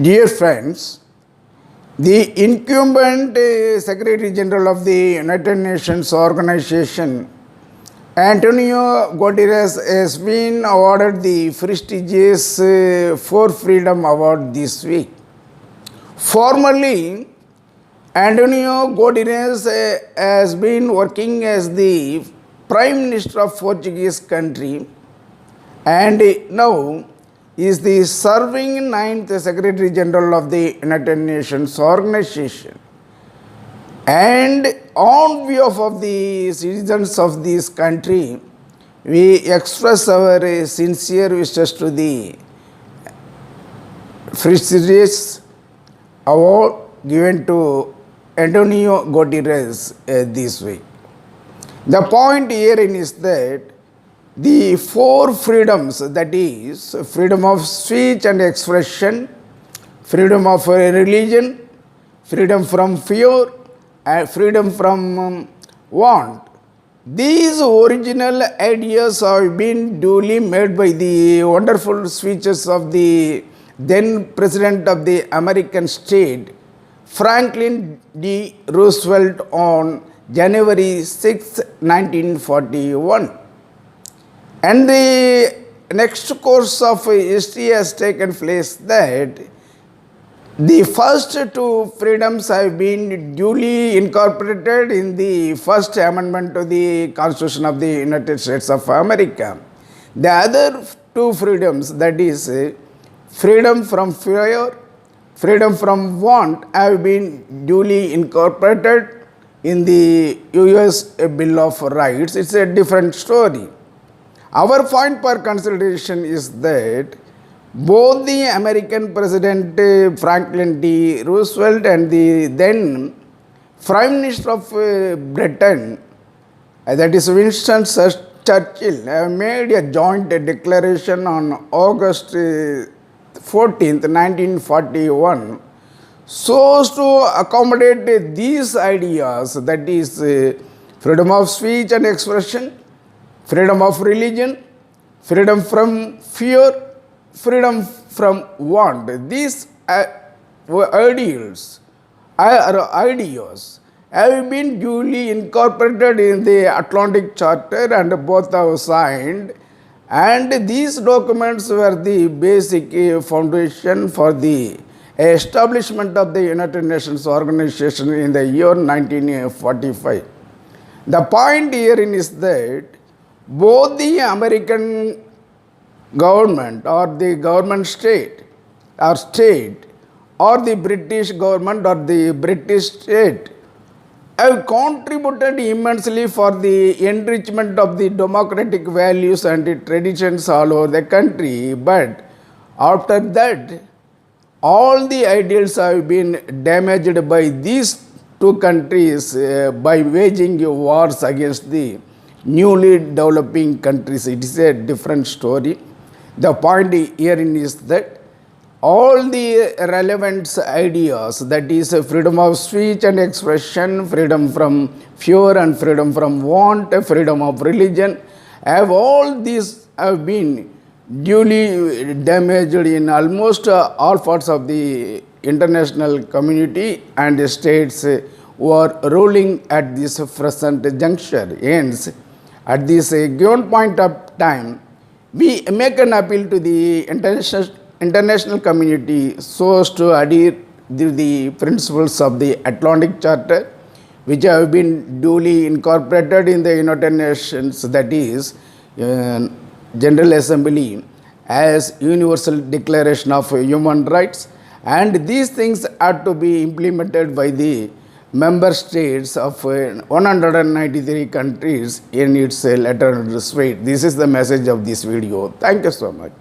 Dear friends, the incumbent Secretary General of the United Nations Organization, Antonio Guterres, has been awarded the prestigious For Freedom Award this week. Formerly, Antonio Guterres has been working as the Prime Minister of Portuguese country and now is the serving ninth Secretary General of the United Nations Organization. And on behalf of the citizens of this country, we express our sincere wishes to the prestigious award given to Antonio Guterres this week. The point herein is that the four freedoms, that is, freedom of speech and expression, freedom of religion, freedom from fear, and freedom from want. These original ideas have been duly made by the wonderful speeches of the then President of the American state, Franklin D. Roosevelt, on January 6, 1941. And the next course of history has taken place that the first two freedoms have been duly incorporated in the First Amendment to the Constitution of the United States of America. The other two freedoms, that is, freedom from fear, freedom from want, have been duly incorporated in the US Bill of Rights. It's a different story. Our point for consideration is that both the American President Franklin D. Roosevelt and the then Prime Minister of Britain, that is Winston Churchill, have made a joint declaration on August 14th, 1941, so as to accommodate these ideas, that is, freedom of speech and expression, freedom of religion, freedom from fear, freedom from want. These ideas have been duly incorporated in the Atlantic Charter and both have signed, and these documents were the basic foundation for the establishment of the United Nations Organization in the year 1945. The point herein is that both the American government or the government state or the British government or the British state have contributed immensely for the enrichment of the democratic values and the traditions all over the country. But after that, all the ideals have been damaged by these two countries by waging wars against the newly developing countries. It is a different story. The point herein is that all the relevant ideas, that is, freedom of speech and expression, freedom from fear and freedom from want, freedom of religion, all these have been duly damaged in almost all parts of the international community and the states who are ruling at this present juncture. Hence, at this given point of time, we make an appeal to the international community so as to adhere to the principles of the Atlantic Charter, which have been duly incorporated in the United Nations, that is, General Assembly, as Universal Declaration of Human Rights, and these things are to be implemented by the member states of 193 countries in its letter and spirit. This is the message of this video. Thank you so much.